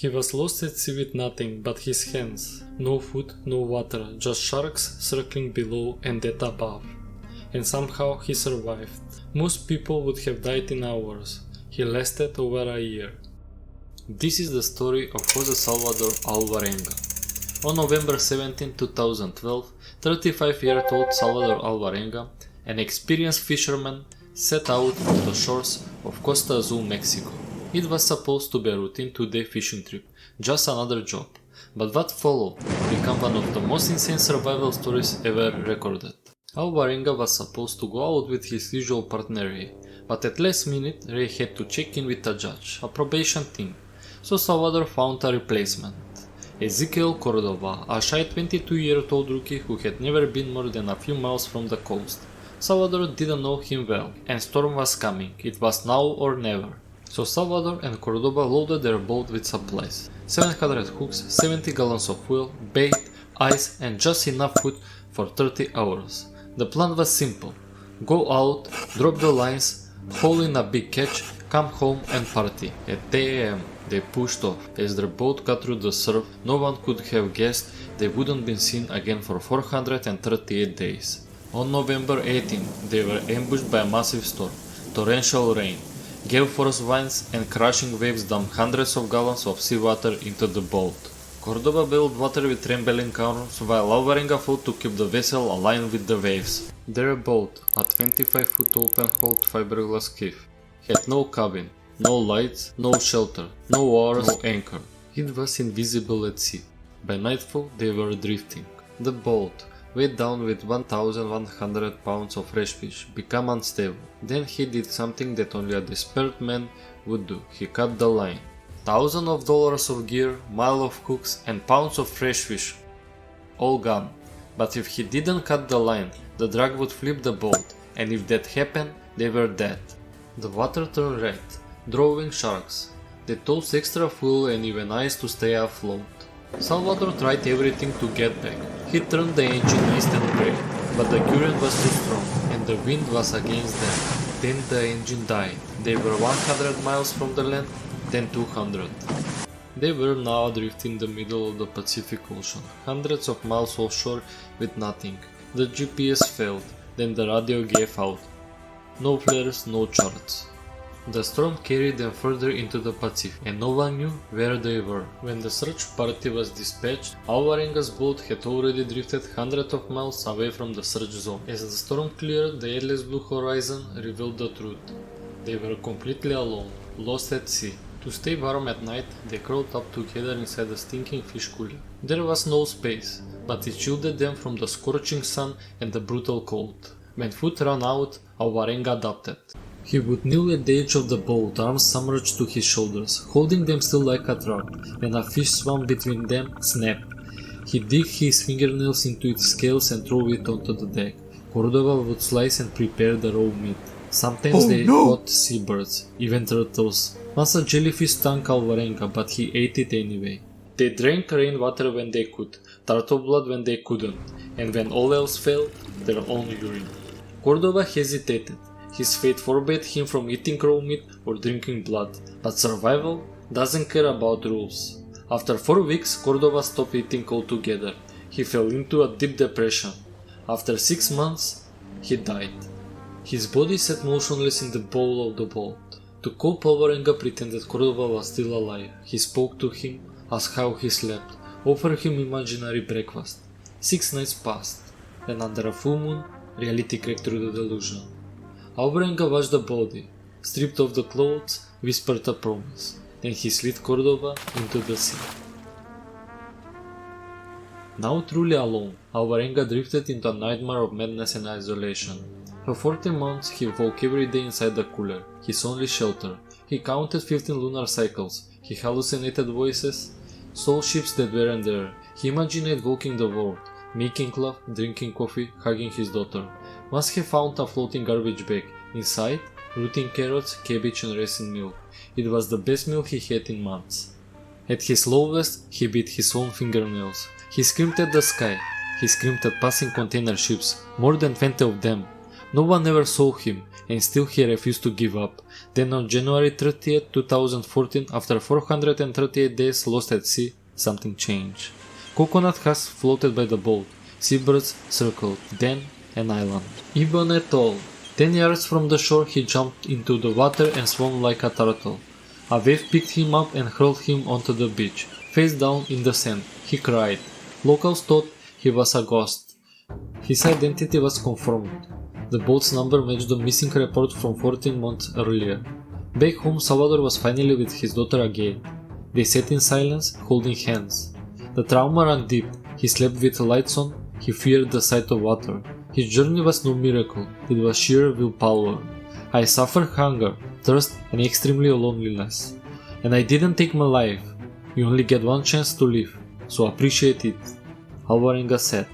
He was lost at sea with nothing but his hands. No food, no water, just sharks circling below and death above. And somehow he survived. Most people would have died in hours. He lasted over a year. This is the story of José Salvador Alvarenga. On November 17, 2012, 35-year-old Salvador Alvarenga, an experienced fisherman, set out from the shores of Costa Azul, Mexico. It was supposed to be a routine two-day fishing trip, just another job. But what followed became one of the most insane survival stories ever recorded. Alvarenga was supposed to go out with his usual partner Ray, but at last minute Ray had to check in with a judge, a probation team, so Salvador found a replacement. Ezequiel Cordova, a shy 22-year-old rookie who had never been more than a few miles from the coast. Salvador didn't know him well, and storm was coming. It was now or never. So Salvador and Cordova loaded their boat with supplies. 700 hooks, 70 gallons of fuel, bait, ice and just enough food for 30 hours. The plan was simple. Go out, drop the lines, haul in a big catch, come home and party. At 10 AM they pushed off. As their boat got through the surf, no one could have guessed they wouldn't be seen again for 438 days. On November 18, they were ambushed by a massive storm. Torrential rain, gale force winds and crashing waves dumped hundreds of gallons of seawater into the boat. Cordova bailed water with trembling arms while Alvarenga fought to keep the vessel aligned with the waves. Their boat, a 25-foot open-hulled fiberglass skiff, had no cabin, no lights, no shelter, no oars, no anchor. It was invisible at sea. By nightfall they were drifting. The boat, weighed down with 1,100 pounds of fresh fish, became unstable. Then he did something that only a desperate man would do. He cut the line. Thousands of dollars of gear, miles of hooks and pounds of fresh fish. All gone. But if he didn't cut the line, the drag would flip the boat, and if that happened, they were dead. The water turned red, drawing sharks. They tossed extra fuel and even ice to stay afloat. Salvador tried everything to get back. He turned the engine east and brake, but the current was too strong and the wind was against them. Then the engine died. They were 100 miles from the land, then 200. They were now adrift in the middle of the Pacific Ocean, hundreds of miles offshore with nothing. The GPS failed, then the radio gave out. No flares, no charts. The storm carried them further into the Pacific, and no one knew where they were. When the search party was dispatched, Alvarenga's boat had already drifted hundreds of miles away from the search zone. As the storm cleared, the endless blue horizon revealed the truth. They were completely alone, lost at sea. To stay warm at night, they curled up together inside a stinking fish cooler. There was no space, but it shielded them from the scorching sun and the brutal cold. When food ran out, Alvarenga adapted. He would kneel at the edge of the boat, arms submerged to his shoulders, holding them still like a trap. When a fish swam between them, snap. He'd dig his fingernails into its scales and throw it onto the deck. Cordova would slice and prepare the raw meat. Sometimes they caught seabirds, even turtles. Once a jellyfish stung Alvarenga, but he ate it anyway. They drank rainwater when they could, turtle blood when they couldn't, and when all else failed, their own urine. Cordova hesitated. His fate forbade him from eating raw meat or drinking blood, but survival doesn't care about rules. After 4 weeks, Cordova stopped eating altogether. He fell into a deep depression. After 6 months, he died. His body sat motionless in the bow of the boat. To cope, Alvarenga pretended Cordova was still alive. He spoke to him, asked how he slept, offered him imaginary breakfast. 6 nights passed. Then under a full moon, reality cracked through the delusion. Alvarenga washed the body, stripped off the clothes, whispered a promise. Then he slid Cordova into the sea. Now truly alone, Alvarenga drifted into a nightmare of madness and isolation. For 40 months he woke every day inside the cooler, his only shelter. He counted 15 lunar cycles, he hallucinated voices, saw ships that weren't there. He imagined walking the world, making love, drinking coffee, hugging his daughter. Once he found a floating garbage bag. Inside, rotting carrots, cabbage and raisin milk. It was the best meal he had in months. At his lowest, he bit his own fingernails. He screamed at the sky. He screamed at passing container ships, more than 20 of them. No one ever saw him, and still he refused to give up. Then on January 30th, 2014, after 438 days lost at sea, something changed. Coconut husks floated by the boat. Seabirds circled. Then, an island. Ibon Atoll. 10 yards from the shore he jumped into the water and swam like a turtle. A wave picked him up and hurled him onto the beach. Face down in the sand, he cried. Locals thought he was a ghost. His identity was confirmed. The boat's number matched the missing report from 14 months earlier. Back home, Salvador was finally with his daughter again. They sat in silence, holding hands. The trauma ran deep. He slept with the lights on. He feared the sight of water. His journey was no miracle. It was sheer willpower. I suffered hunger, thirst, and extremely loneliness. And I didn't take my life. You only get one chance to live, so appreciate it, Alvarenga said.